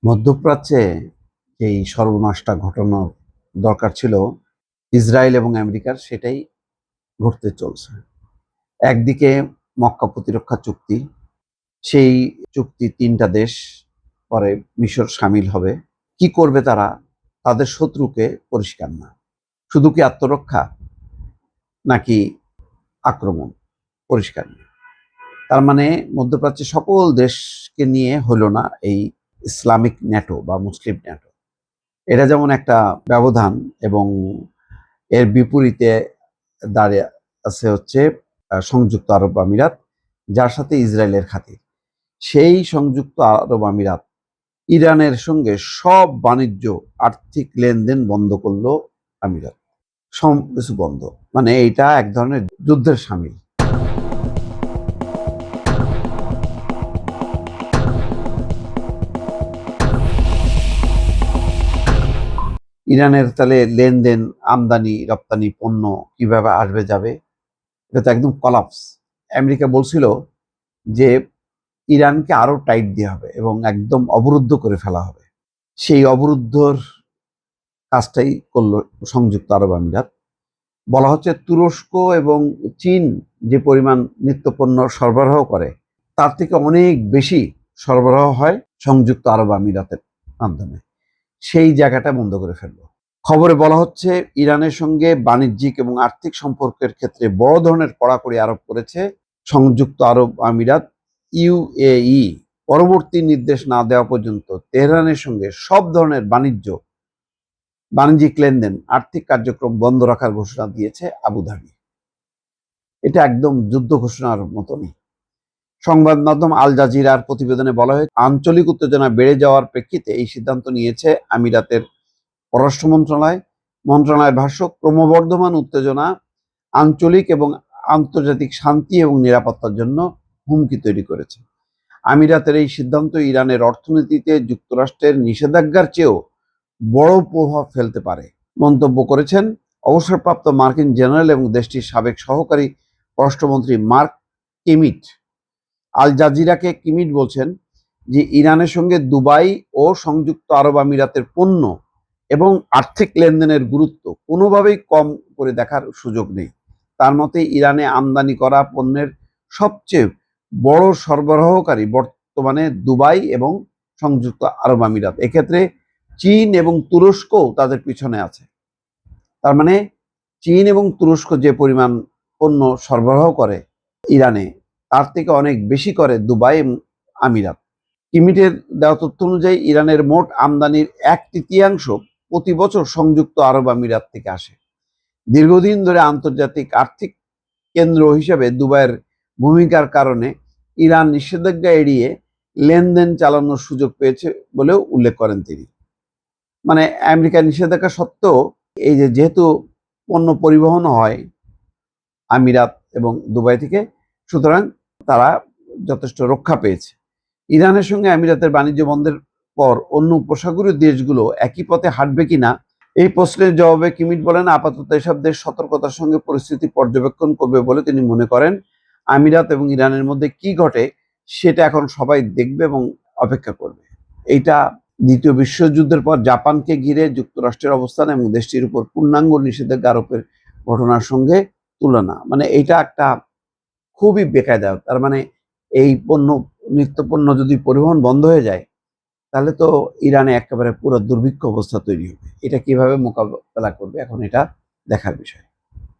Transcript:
মধ্যপ্রাচ্যে এই সর্বনাশটা ঘটানোর দরকার ছিল ইসরায়েল এবং আমেরিকার, সেটাই ঘটতে চলছে। একদিকে মক্কা প্রতিরক্ষা চুক্তি, সেই চুক্তি ৩টা দেশ, পরে মিশর সামিল হবে। কি করবে তারা? তাদের শত্রুকে পরিষ্কার না। শুধু কি আত্মরক্ষা নাকি আক্রমণ? পরিষ্কার না। তার মানে মধ্যপ্রাচ্যের সকল দেশকে নিয়ে হলো না এই ইসলামিক ন্যাটো বা মুসলিম ন্যাটো। এটা যেমন একটা ব্যবধান, এবং এর বিপরীতে দাঁড়িয়ে আছে হচ্ছে সংযুক্ত আরব আমিরাত, যার সাথে ইসরায়েলের খাতির। সেই সংযুক্ত আরব আমিরাত ইরানের সঙ্গে সব বাণিজ্য, আর্থিক লেনদেন বন্ধ করলো। আমিরাত সব কিছু বন্ধ, মানে এইটা এক ধরনের যুদ্ধের সামিল। ইরানের তাহলে লেনদেন, আমদানি রপ্তানি পণ্য কিভাবে আসবে যাবে? এটা তো একদম কলাপস। আমেরিকা বলছিল যে ইরানকে আরো টাইট দেওয়া হবে এবং একদম অবরুদ্ধ করে ফেলা হবে। সেই অবরুদ্ধর কাজটাই করলো সংযুক্ত আরব আমিরাত। বলা হচ্ছে তুরস্ক এবং চীন যে পরিমাণ নিত্যপণ্য সরবরাহ করে, তার থেকে অনেক বেশি সরবরাহ হয় সংযুক্ত আরব আমিরাতের মাধ্যমে। সেই জায়গাটা বন্ধ করে ফেললো। খবরে বলা হচ্ছে ইরানের সঙ্গে বাণিজ্যিক এবং আর্থিক সম্পর্কের ক্ষেত্রে বড় ধরনের কড়াকড়ি আরোপ করেছে সংযুক্ত আরব আমিরাত। ইউএই পরবর্তী নির্দেশ না দেওয়া পর্যন্ত তেহরানের সঙ্গে সব ধরনের বাণিজ্যিক লেনদেন, আর্থিক কার্যক্রম বন্ধ রাখার ঘোষণা দিয়েছে আবুধাবি। এটা একদম যুদ্ধ ঘোষণার মতনই। সংবাদ মাধ্যম আল জাজিরার প্রতিবেদনে বলা হয়, আঞ্চলিক উত্তেজনা বেড়ে যাওয়ার প্রেক্ষিতে এই সিদ্ধান্ত নিয়েছে আমিরাতের পররাষ্ট্র মন্ত্রণালয়ের ভাষ্য, ক্রমবর্ধমান উত্তেজনা আঞ্চলিক এবং আন্তর্জাতিক শান্তি এবং নিরাপত্তার জন্য হুমকি তৈরি করেছে। আমিরাতের এই সিদ্ধান্ত ইরানের অর্থনীতিতে যুক্তরাষ্ট্রের নিষেধাজ্ঞার চেয়েও বড় প্রভাব ফেলতে পারে মন্তব্য করেছেন অবসরপ্রাপ্ত মার্কিন জেনারেল এবং দেশটির সাবেক সহকারী পররাষ্ট্রমন্ত্রী মার্ক কিমিট। আল জাজিরাকে কিমিট বলছেন যে ইরানের সঙ্গে দুবাই ও সংযুক্ত আরব আমিরাতের পণ্য এবং আর্থিক লেনদেনের গুরুত্ব কোনোভাবেই কম করে দেখার সুযোগ নেই। তার মতে ইরানে আমদানি করা পণ্যের সবচেয়ে বড় সরবরাহকারী বর্তমানে দুবাই এবং সংযুক্ত আরব আমিরাত। এক্ষেত্রে চীন এবং তুরস্কও তাদের পিছনে আছে। তার মানে চীন এবং তুরস্ক যে পরিমাণ পণ্য সরবরাহ করে ইরানে, তার থেকে অনেক বেশি করে দুবাই এবং আমিরাত। কিমিটের দেওয়া তথ্য অনুযায়ী ইরানের মোট আমদানির 1/3 প্রতি বছর সংযুক্ত আরব আমিরাত থেকে আসে। দীর্ঘদিন ধরে আন্তর্জাতিক আর্থিক কেন্দ্র হিসেবে দুবাইয়ের ভূমিকার কারণে ইরান নিষেধাজ্ঞা এড়িয়ে লেনদেন চালানোর সুযোগ পেয়েছে বলেও উল্লেখ করেন তিনি। মানে আমেরিকার নিষেধাজ্ঞা সত্ত্বেও এই যেহেতু পণ্য পরিবহন হয় আমিরাত এবং দুবাই থেকে, সুতরাং তারা যথেষ্ট রক্ষা পেয়েছে। ইরানের সঙ্গে আমিরাতের বাণিজ্য বন্ধের পর অন্য উপসাগরীয় দেশগুলো একই পথে হাঁটবে কিনা, এই প্রশ্নের জবাবে কিমিট বলেন, আপাতত এসব দেশ সতর্কতার সঙ্গে পরিস্থিতি পর্যবেক্ষণ করবে বলে তিনি মনে করেন। আমিরাত এবং ইরানের মধ্যে কি ঘটে সেটা এখন সবাই দেখবে এবং অপেক্ষা করবে। এইটা দ্বিতীয় বিশ্বযুদ্ধের পর জাপানকে ঘিরে যুক্তরাষ্ট্রের অবস্থান এবং দেশটির উপর পূর্ণাঙ্গ নিষেধাজ্ঞা আরোপের ঘটনার সঙ্গে তুলনা। মানে এইটা একটা খুবই বেকায়দায়ক। তার মানে এই নিত্যপণ্য যদি পরিবহন বন্ধ হয়ে যায়, তাহলে তো ইরানে একেবারে পুরো দুর্ভিক্ষ অবস্থা তৈরি হবে। এটা কিভাবে মোকাবেলা করবে, এখন এটা দেখার বিষয়।